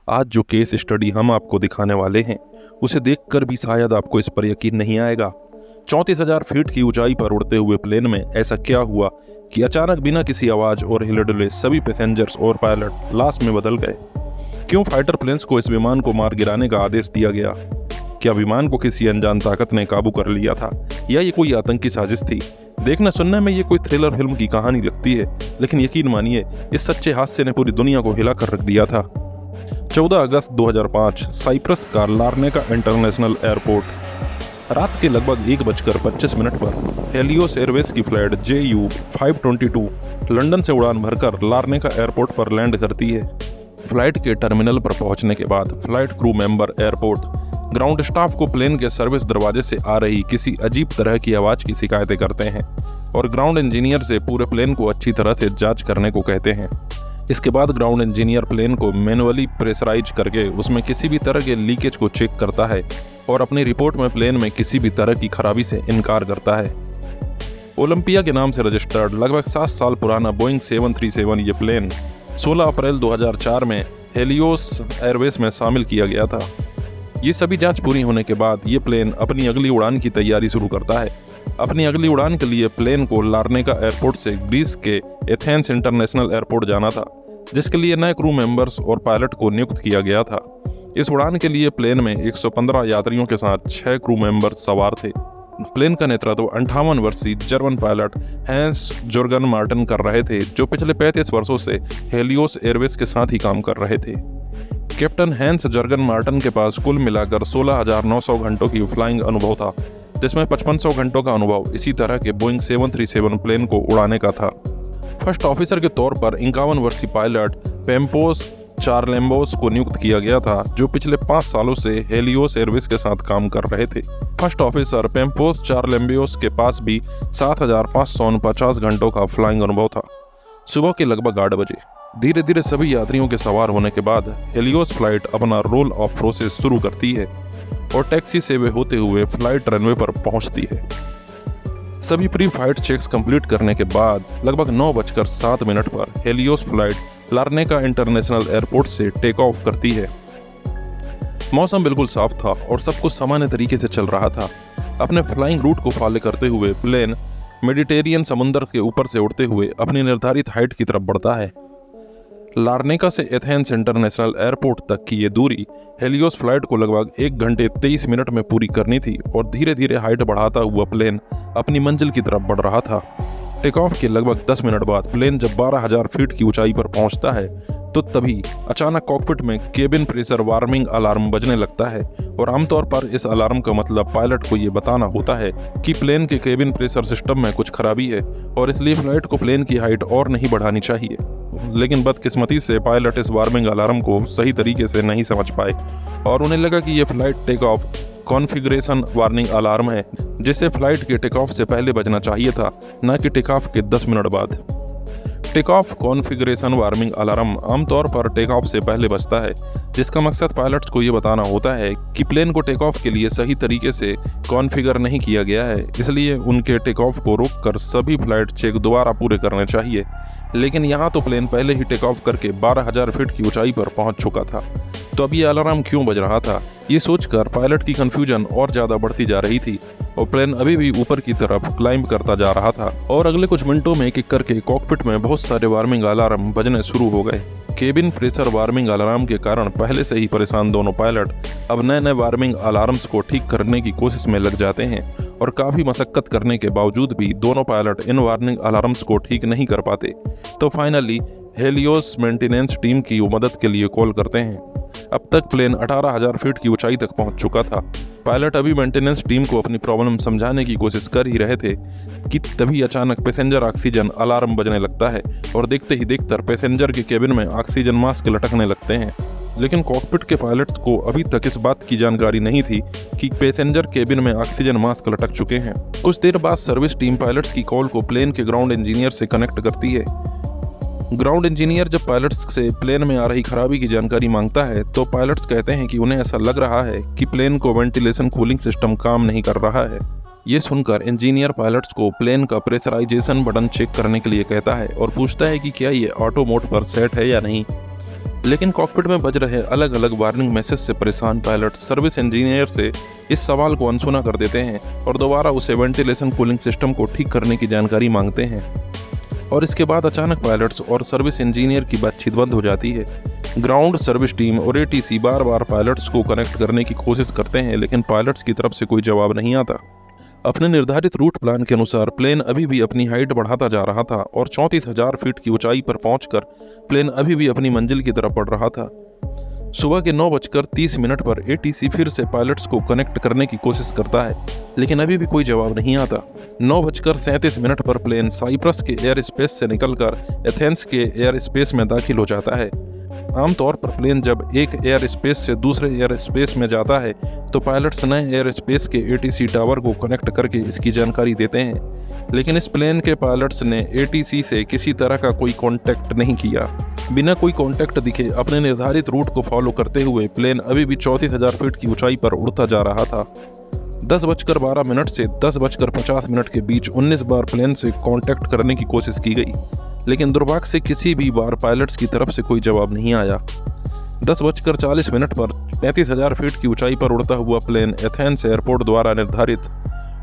आज जो case study हम आपको दिखाने वाले हैं उसे देखकर भी शायद आपको इस पर यकीन नहीं आएगा। 34,000 फीट की ऊंचाई पर उड़ते हुए प्लेन में ऐसा क्या हुआ कि अचानक बिना किसी आवाज और हिलडुले सभी पैसेंजर्स और पायलट लाश में बदल गए। क्यों फाइटर प्लेन्स को इस विमान को मार गिराने का आदेश दिया गया? क्या विमान को किसी अनजान ताकत ने काबू कर लिया था या ये कोई आतंकी साजिश थी? देखने सुनने में ये कोई थ्रिलर फिल्म की कहानी लगती है, लेकिन यकीन मानिए इस सच्चे हादसे ने पूरी दुनिया को हिला कर रख दिया था। 14 अगस्त 2005 साइप्रस का लार्नेका इंटरनेशनल एयरपोर्ट। रात के लगभग 1:25 पर हेलियोस एयरवेज की फ्लाइट JU-522 लंदन से उड़ान भरकर लार्नेका एयरपोर्ट पर लैंड करती है। फ्लाइट के टर्मिनल पर पहुंचने के बाद flight crew member, airport ground staff को प्लेन के सर्विस दरवाजे से आ रही किसी अजीब तरह की आवाज़ की शिकायतें करते हैं और ग्राउंड इंजीनियर से पूरे प्लेन को अच्छी तरह से जांच करने को कहते हैं। इसके बाद ग्राउंड इंजीनियर प्लेन को मैनुअली प्रेशराइज करके उसमें किसी भी तरह के लीकेज को चेक करता है और अपनी रिपोर्ट में प्लेन में किसी भी तरह की खराबी से इनकार करता है। ओलंपिया के नाम से रजिस्टर्ड लगभग 7 साल पुराना बोइंग 737 ये प्लेन 16 अप्रैल 2004 में हेलियोस एयरवेज में शामिल किया गया था। ये सभी जांच पूरी होने के बाद ये प्लेन अपनी अगली उड़ान की तैयारी शुरू करता है। अपनी अगली उड़ान के लिए प्लेन को लार्नेका एयरपोर्ट से ग्रीस के एथेंस इंटरनेशनल एयरपोर्ट जाना था, जिसके लिए नए क्रू मेंबर्स और पायलट को नियुक्त किया गया था। इस उड़ान के लिए प्लेन में 115 यात्रियों के साथ 6 क्रू मेंबर्स सवार थे। प्लेन का नेतृत्व 58 वर्षीय German pilot Hans Jurgen Martin कर रहे थे, जो पिछले 35 वर्षों से हेलियोस एयरवेज के साथ ही काम कर रहे थे। कैप्टन हैंस जर्गन मार्टिन के पास कुल मिलाकर 16,900 घंटों की फ्लाइंग अनुभव था, जिसमें 5500 घंटों का अनुभव इसी तरह के बोइंग 737 प्लेन को उड़ाने का था। फर्स्ट ऑफिसर के तौर पर 51 वर्षीय पायलट पेम्पोस चारलेम्बोस को नियुक्त किया गया था, जो पिछले 5 सालों से हेलियोस एयरवेज के साथ काम कर रहे थे। फर्स्ट ऑफिसर पेम्पोस चारलेम्बोस के पास भी 7,549 घंटों का फ्लाइंग अनुभव था। सुबह के लगभग 8 बजे धीरे धीरे सभी यात्रियों के सवार होने के बाद हेलियोस फ्लाइट अपना रोल ऑफ प्रोसेस शुरू करती है और टैक्सी से वे होते हुए फ्लाइट रनवे पर पहुंचती है। सभी प्री फ्लाइट चेक्स कंप्लीट करने के बाद लगभग 9:07 पर हेलियोस फ्लाइट लार्नेका इंटरनेशनल एयरपोर्ट से टेक ऑफ करती है। मौसम बिल्कुल साफ था और सब कुछ सामान्य तरीके से चल रहा था। अपने फ्लाइंग रूट को फॉलो करते हुए प्लेन मेडिटेरियन समुद्र के ऊपर से उड़ते हुए अपनी निर्धारित हाइट की तरफ बढ़ता है। लार्नेका से एथेंस इंटरनेशनल एयरपोर्ट तक की ये दूरी हेलियोस फ्लाइट को लगभग 1 घंटे 23 मिनट में पूरी करनी थी और धीरे धीरे हाइट बढ़ाता हुआ प्लेन अपनी मंजिल की तरफ बढ़ रहा था। टेक ऑफ के लगभग 10 मिनट बाद प्लेन जब 12,000 फीट की ऊंचाई पर पहुंचता है तो तभी अचानक कॉकपिट में केबिन प्रेशर वार्मिंग अलार्म बजने लगता है और आमतौर पर इस अलार्म का मतलब पायलट को ये बताना होता है कि प्लेन के केबिन प्रेशर सिस्टम में कुछ खराबी है और इसलिए फ्लाइट को प्लेन की हाइट और नहीं बढ़ानी चाहिए। लेकिन बदकिस्मती से पायलट इस वार्मिंग अलार्म को सही तरीके से नहीं समझ पाए और उन्हें लगा कि यह flight take off configuration warning alarm है, जिसे फ्लाइट के टेक ऑफ से पहले बजना चाहिए था, न कि टेक ऑफ के 10 मिनट बाद। Take off configuration warning alarm आमतौर पर टेक ऑफ से पहले बजता है, जिसका मकसद पायलट्स को ये बताना होता है कि प्लेन को टेक ऑफ के लिए सही तरीके से कॉन्फ़िगर नहीं किया गया है, इसलिए उनके टेक ऑफ को रोककर सभी फ्लाइट चेक दोबारा पूरे करने चाहिए। लेकिन यहाँ तो प्लेन पहले ही टेक ऑफ करके 12,000 फीट की ऊंचाई पर पहुंच चुका था, तो अब ये अलार्म क्यों बज रहा था? ये सोचकर पायलट की कंफ्यूजन और ज़्यादा बढ़ती जा रही थी और प्लेन अभी भी ऊपर की तरफ क्लाइंब करता जा रहा था और अगले कुछ मिनटों में एक एक करके कॉकपिट में बहुत सारे वार्मिंग अलार्म बजने शुरू हो गए। केबिन प्रेशर वार्मिंग अलार्म के कारण पहले से ही परेशान दोनों पायलट अब नए नए वार्मिंग अलार्म्स को ठीक करने की कोशिश में लग जाते हैं और काफ़ी मशक्कत करने के बावजूद भी दोनों पायलट इन वार्निंग अलार्म्स को ठीक नहीं कर पाते। तो फाइनली हेलियोस मेंटेनेंस टीम की मदद के लिए कॉल करते हैं। अब तक प्लेन 18,000 फीट की ऊंचाई तक पहुंच चुका था। पायलट अभी मेंटेनेंस टीम को अपनी प्रॉब्लम समझाने की कोशिश कर ही रहे थे कि तभी अचानक पैसेंजर ऑक्सीजन अलार्म बजने लगता है और देखते ही देखते पैसेंजर के केबिन में ऑक्सीजन मास्क लटकने लगते हैं। लेकिन कॉकपिट के पायलट्स को अभी तक इस बात की जानकारी नहीं थी कि पैसेंजर केबिन में ऑक्सीजन मास्क लटक चुके हैं। कुछ देर बाद सर्विस टीम पायलट्स की कॉल को प्लेन के ग्राउंड इंजीनियर से कनेक्ट करती है। ग्राउंड इंजीनियर जब पायलट्स से प्लेन में आ रही खराबी की जानकारी मांगता है तो पायलट्स कहते हैं कि उन्हें ऐसा लग रहा है कि प्लेन को वेंटिलेशन कूलिंग सिस्टम काम नहीं कर रहा है। ये सुनकर इंजीनियर पायलट्स को प्लेन का प्रेशराइजेशन बटन चेक करने के लिए कहता है और पूछता है कि क्या ये ऑटो मोड पर सेट है या नहीं। लेकिन कॉकपिट में बज रहे अलग अलग वार्निंग मैसेज से परेशान पायलट सर्विस इंजीनियर से इस सवाल को अनसुना कर देते हैं और दोबारा उसे वेंटिलेशन कूलिंग सिस्टम को ठीक करने की जानकारी मांगते हैं। और इसके बाद अचानक पायलट्स और सर्विस इंजीनियर की बातचीत बंद हो जाती है। ग्राउंड सर्विस टीम और एटीसी बार बार पायलट्स को कनेक्ट करने की कोशिश करते हैं, लेकिन पायलट्स की तरफ से कोई जवाब नहीं आता। अपने निर्धारित रूट प्लान के अनुसार प्लेन अभी भी अपनी हाइट बढ़ाता जा रहा था और 34,000 फीट की ऊंचाई पर पहुंचकर प्लेन अभी भी अपनी मंजिल की तरफ बढ़ रहा था। सुबह के 9:30 पर एटीसी फिर से पायलट्स को कनेक्ट करने की कोशिश करता है, लेकिन अभी भी कोई जवाब नहीं आता। 9:37 पर प्लेन साइप्रस के एयर स्पेस से निकलकर एथेंस के एयर स्पेस में दाखिल हो जाता है। आमतौर पर प्लेन जब एक एयर स्पेस से दूसरे एयर स्पेस में जाता है तो पायलट्स नए एयर स्पेस के एटीसी टावर को कनेक्ट करके इसकी जानकारी देते हैं, लेकिन इस प्लेन के पायलट्स ने एटीसी से किसी तरह का कोई कांटेक्ट नहीं किया। बिना कोई कांटेक्ट दिखे अपने निर्धारित रूट को फॉलो करते हुए प्लेन अभी भी 34,000 फीट की ऊंचाई पर उड़ता जा रहा था। 10:12 से 10:50 के बीच 19 बार प्लेन से कांटेक्ट करने की कोशिश की गई, लेकिन दुर्भाग्य से किसी भी बार पायलट्स की तरफ से कोई जवाब नहीं आया। 10:40 पर 35,000 फीट की ऊंचाई पर उड़ता हुआ प्लेन एथेंस एयरपोर्ट द्वारा निर्धारित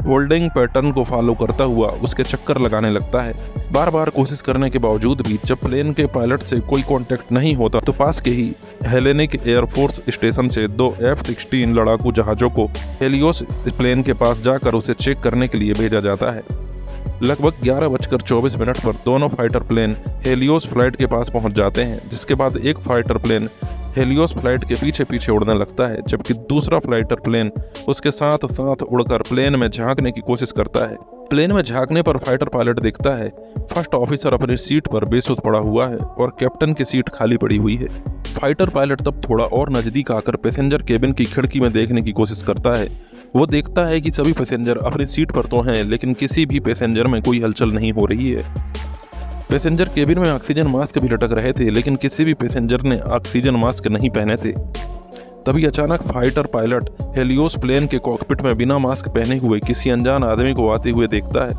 होल्डिंग पैटर्न को फॉलो करता हुआ उसके चक्कर लगाने लगता है। बार बार कोशिश करने के बावजूद भी जब प्लेन के पायलट से कोई कांटेक्ट नहीं होता तो पास के ही हेलेनिक एयरफोर्स स्टेशन से 2 F-16 लड़ाकू जहाज़ों को हेलियोस प्लेन के पास जाकर उसे चेक करने के लिए भेजा जाता है। लगभग 11:24 पर दोनों फाइटर प्लेन हेलियोस फ्लाइट के पास पहुंच जाते हैं, जिसके बाद एक फाइटर प्लेन हेलियोस फ्लाइट के पीछे पीछे उड़ने लगता है, जबकि दूसरा फाइटर प्लेन उसके साथ साथ उड़कर प्लेन में झांकने की कोशिश करता है। प्लेन में झांकने पर फाइटर पायलट देखता है फर्स्ट ऑफिसर अपनी सीट पर बेसुध पड़ा हुआ है और कैप्टन की सीट खाली पड़ी हुई है। फाइटर पायलट तब थोड़ा और नजदीक आकर पैसेंजर केबिन की खिड़की में देखने की कोशिश करता है। वो देखता है कि सभी पैसेंजर अपनी सीट पर तो हैं, लेकिन किसी भी पैसेंजर में कोई हलचल नहीं हो रही है। पैसेंजर केबिन में ऑक्सीजन मास्क भी लटक रहे थे, लेकिन किसी भी पैसेंजर ने ऑक्सीजन मास्क नहीं पहने थे। तभी अचानक फाइटर पायलट हेलियोस प्लेन के कॉकपिट में बिना मास्क पहने हुए किसी अनजान आदमी को आते हुए देखता है,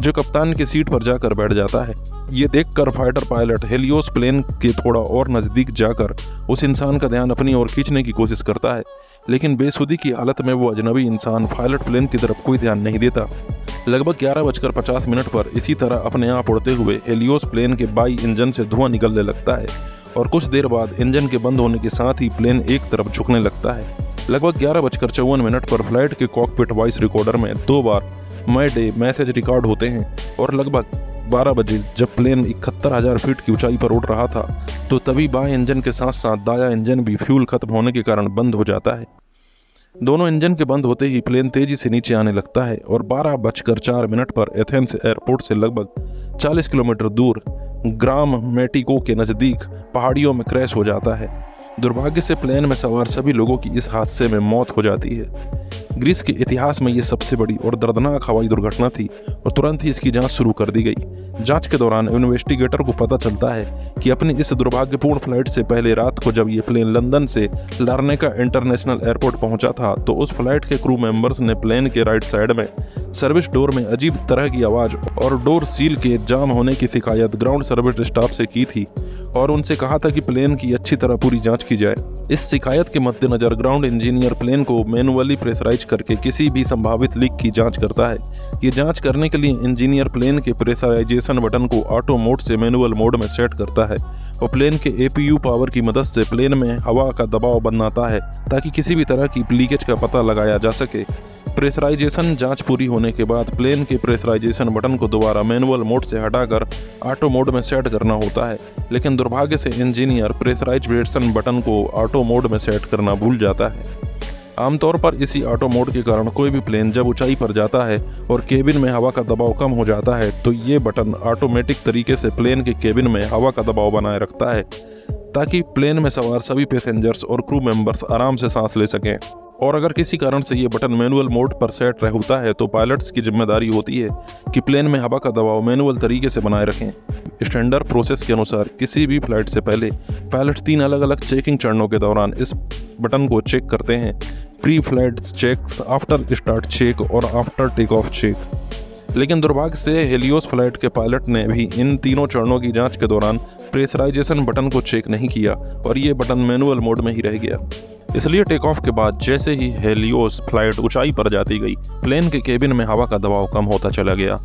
जो कप्तान की सीट पर जाकर बैठ जाता है। ये देखकर फाइटर पायलट हेलियोस प्लेन के थोड़ा और नज़दीक जाकर उस इंसान का ध्यान अपनी ओर खींचने की कोशिश करता है, लेकिन बेसुधी की हालत में वो अजनबी इंसान पायलट प्लेन की तरफ कोई ध्यान नहीं देता। लगभग 11:50 पर इसी तरह अपने आप उड़ते हुए हेलियोस प्लेन के बाई इंजन से धुआं निकलने लगता है और कुछ देर बाद इंजन के बंद होने के साथ ही प्लेन एक तरफ झुकने लगता है। लगभग 11:54 पर फ्लाइट के कॉकपिट वॉइस रिकॉर्डर में 2 बार मै डे मैसेज रिकॉर्ड होते हैं और लगभग 12 बजे जब प्लेन 71,000 फीट की ऊंचाई पर उड़ रहा था तो तभी बाएं इंजन के साथ साथ दायां इंजन भी फ्यूल खत्म होने के कारण बंद हो जाता है। दोनों इंजन के बंद होते ही प्लेन तेजी से नीचे आने लगता है और 12:04 पर एथेंस एयरपोर्ट से लगभग 40 किलोमीटर दूर ग्राम मेटिको के नज़दीक पहाड़ियों में क्रैश हो जाता है। दुर्भाग्य से प्लेन में सवार सभी लोगों की इस हादसे में मौत हो जाती है। ग्रीस के इतिहास में ये सबसे बड़ी और दर्दनाक हवाई दुर्घटना थी और तुरंत ही इसकी जांच शुरू कर दी गई। जांच के दौरान इन्वेस्टिगेटर को पता चलता है कि अपनी इस दुर्भाग्यपूर्ण फ्लाइट से पहले रात को जब ये प्लेन लंदन से लार्नेका इंटरनेशनल एयरपोर्ट पहुंचा था तो उस फ्लाइट के क्रू मेंबर्स ने प्लेन के राइट साइड में सर्विस डोर में अजीब तरह की आवाज़ और डोर सील के जाम होने की शिकायत ग्राउंड सर्विस स्टाफ से की थी और उनसे कहा था कि प्लेन की अच्छी तरह पूरी जांच की जाए। इस शिकायत के मद्देनजर ग्राउंड इंजीनियर प्लेन को मैनुअली प्रेशराइज करके किसी भी संभावित लीक की जांच करता है। ये जांच करने के लिए इंजीनियर प्लेन के प्रेशराइजेशन बटन को ऑटो मोड से मैनुअल मोड में सेट करता है और प्लेन के एपीयू पावर की मदद से प्लेन में हवा का दबाव बनाता है ताकि किसी भी तरह की लीकेज का पता लगाया जा सके। प्रेशराइजेशन जांच पूरी होने के बाद प्लेन के प्रेशराइजेशन बटन को दोबारा मैनुअल मोड से हटाकर ऑटो मोड में सेट करना होता है, लेकिन दुर्भाग्य से इंजीनियर प्रेशराइजेशन बटन को ऑटो मोड में सेट करना भूल जाता है। आमतौर पर इसी ऑटो मोड के कारण कोई भी प्लेन जब ऊंचाई पर जाता है और केबिन में हवा का दबाव कम हो जाता है तो ये बटन ऑटोमेटिक तरीके से प्लेन के केबिन में हवा का दबाव बनाए रखता है ताकि प्लेन में सवार सभी पैसेंजर्स और क्रू मेंबर्स आराम से सांस ले सकें। और अगर किसी कारण से ये बटन मैनुअल मोड पर सेट होता है तो पायलट्स की जिम्मेदारी होती है कि प्लेन में हवा का दबाव मैनुअल तरीके से बनाए रखें। स्टैंडर्ड प्रोसेस के अनुसार किसी भी फ्लाइट से पहले पायलट्स 3 अलग अलग चेकिंग चरणों के दौरान इस बटन को चेक करते हैं: pre flight check, after start check और आफ्टर टेक ऑफ चेक। लेकिन दुर्भाग्य से हेलियोस फ्लाइट के पायलट ने भी इन तीनों चरणों की जांच के दौरान प्रेशराइजेशन बटन को चेक नहीं किया और ये बटन मैनुअल मोड में ही रह गया। इसलिए टेक ऑफ के बाद जैसे ही हेलियोस फ्लाइट ऊंचाई पर जाती गई, प्लेन के केबिन में हवा का दबाव कम होता चला गया।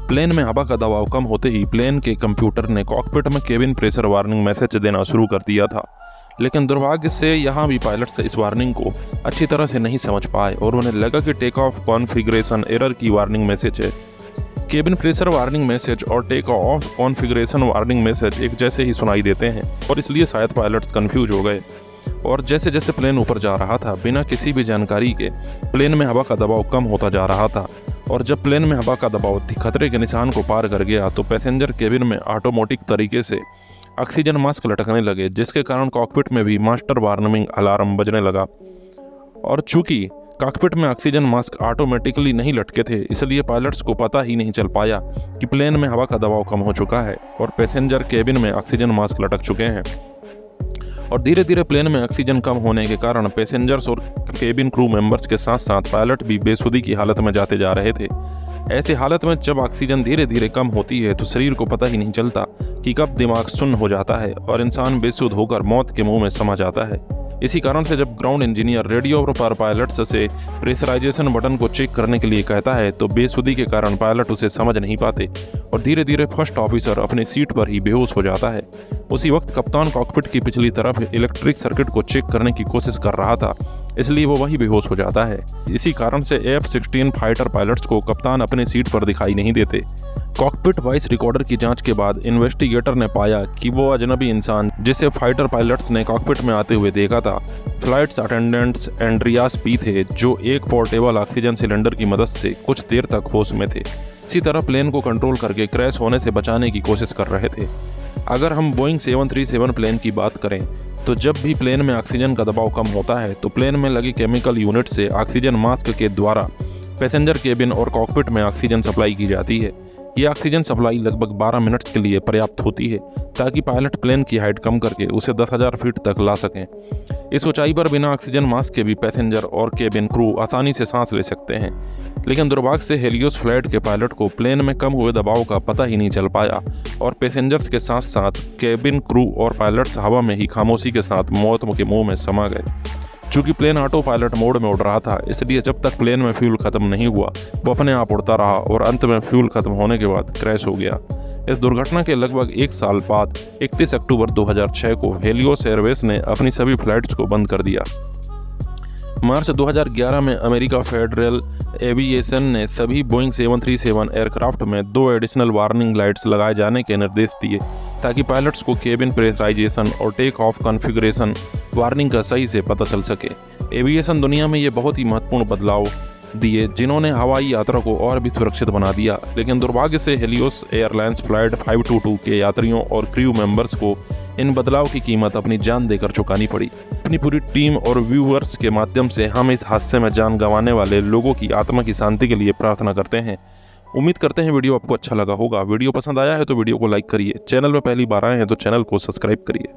प्लेन में हवा का दबाव कम होते ही प्लेन के कंप्यूटर ने कॉकपिट में केबिन प्रेशर वार्निंग मैसेज देना शुरू कर दिया था। लेकिन दुर्भाग्य से यहाँ भी पायलट्स इस वार्निंग को अच्छी तरह से नहीं समझ पाए और उन्हें लगा कि टेक ऑफ कॉन्फ़िगरेशन एरर की वार्निंग मैसेज है। केबिन प्रेशर वार्निंग मैसेज और take off configuration warning message एक जैसे ही सुनाई देते हैं और इसलिए शायद पायलट्स कंफ्यूज हो गए। और जैसे जैसे प्लेन ऊपर जा रहा था, बिना किसी भी जानकारी के प्लेन में हवा का दबाव कम होता जा रहा था। और जब प्लेन में हवा का दबाव खतरे के निशान को पार कर गया तो पैसेंजर केबिन में ऑटोमेटिक तरीके से ऑक्सीजन मास्क लटकने लगे, जिसके कारण कॉकपिट में भी मास्टर वार्निंग अलार्म बजने लगा। और चूंकि कॉकपिट में ऑक्सीजन मास्क ऑटोमेटिकली नहीं लटके थे, इसलिए पायलट्स को पता ही नहीं चल पाया कि प्लेन में हवा का दबाव कम हो चुका है और पैसेंजर केबिन में ऑक्सीजन मास्क लटक चुके हैं। और धीरे धीरे प्लेन में ऑक्सीजन कम होने के कारण पैसेंजर्स और केबिन क्रू मेंबर्स के साथ साथ पायलट भी बेसुधी की हालत में जाते जा रहे थे। ऐसी हालत में जब ऑक्सीजन धीरे धीरे कम होती है तो शरीर को पता ही नहीं चलता कि कब दिमाग सुन्न हो जाता है और इंसान बेसुध होकर मौत के मुंह में समा जाता है। इसी कारण से जब ग्राउंड इंजीनियर रेडियो पर पायलट्स से प्रेशराइजेशन बटन को चेक करने के लिए कहता है तो बेसुधी के कारण पायलट उसे समझ नहीं पाते और धीरे धीरे फर्स्ट ऑफिसर अपनी सीट पर ही बेहोश हो जाता है। उसी वक्त कप्तान कॉकपिट की पिछली तरफ इलेक्ट्रिक सर्किट को चेक करने की कोशिश कर रहा था, इसलिए वो वही बेहोश हो जाता है। इसी कारण से F-16 फाइटर पायलट्स को कप्तान अपने सीट पर दिखाई नहीं देते। कॉकपिट वॉइस रिकॉर्डर की जांच के बाद इन्वेस्टिगेटर ने पाया कि वो अजनबी इंसान जिसे फाइटर पायलट्स ने कॉकपिट में आते हुए देखा था, फ्लाइट्स अटेंडेंट्स एंड्रियास पी थे, जो एक पोर्टेबल ऑक्सीजन सिलेंडर की मदद से कुछ देर तक होश में थे। इसी तरह प्लेन को कंट्रोल करके क्रैश होने से बचाने की कोशिश कर रहे थे। अगर हम बोइंग 737 प्लेन की बात करें तो जब भी प्लेन में ऑक्सीजन का दबाव कम होता है तो प्लेन में लगी केमिकल यूनिट से ऑक्सीजन मास्क के द्वारा पैसेंजर केबिन और कॉकपिट में ऑक्सीजन सप्लाई की जाती है। ये ऑक्सीजन सप्लाई लगभग 12 मिनट के लिए पर्याप्त होती है ताकि पायलट प्लेन की हाइट कम करके उसे 10,000 फीट तक ला सकें। इस ऊंचाई पर बिना ऑक्सीजन मास्क के भी पैसेंजर और केबिन क्रू आसानी से सांस ले सकते हैं। लेकिन दुर्भाग्य से हेलियोस फ्लाइट के पायलट को प्लेन में कम हुए दबाव का पता ही नहीं चल पाया और पैसेंजर्स के साथ साथ केबिन क्रू और पायलट्स हवा में ही खामोशी के साथ मौत के मुंह में समा गए। चूंकि प्लेन ऑटो पायलट मोड में उड़ रहा था, इसलिए जब तक प्लेन में फ्यूल खत्म नहीं हुआ वो अपने आप उड़ता रहा और अंत में फ्यूल खत्म होने के बाद क्रैश हो गया। इस दुर्घटना के लगभग एक साल बाद 31 अक्टूबर 2006 को हेलियोस एयरवेज ने अपनी सभी फ्लाइट्स को बंद कर दिया। मार्च 2011 में अमेरिका फेडरल एविएशन ने सभी बोइंग 737 एयरक्राफ्ट में 2 एडिशनल वार्निंग लाइट्स लगाए जाने के निर्देश दिए ताकि पायलट्स को केबिन प्रेशराइजेशन और टेक ऑफ कॉन्फ़िगरेशन वार्निंग का सही से पता चल सके। एविएशन दुनिया में ये बहुत ही महत्वपूर्ण बदलाव दिए जिन्होंने हवाई यात्रा को और भी सुरक्षित बना दिया। लेकिन दुर्भाग्य से हेलियोस एयरलाइंस फ्लाइट 522 के यात्रियों और क्रू मेंबर्स को इन बदलाव की कीमत अपनी जान देकर चुकानी पड़ी। अपनी पूरी टीम और व्यूअर्स के माध्यम से हम इस हादसे में जान गंवाने वाले लोगों की आत्मा की शांति के लिए प्रार्थना करते हैं। उम्मीद करते हैं वीडियो आपको अच्छा लगा होगा। वीडियो पसंद आया है तो वीडियो को लाइक करिए। चैनल में पहली बार आए हैं तो चैनल को सब्सक्राइब करिए।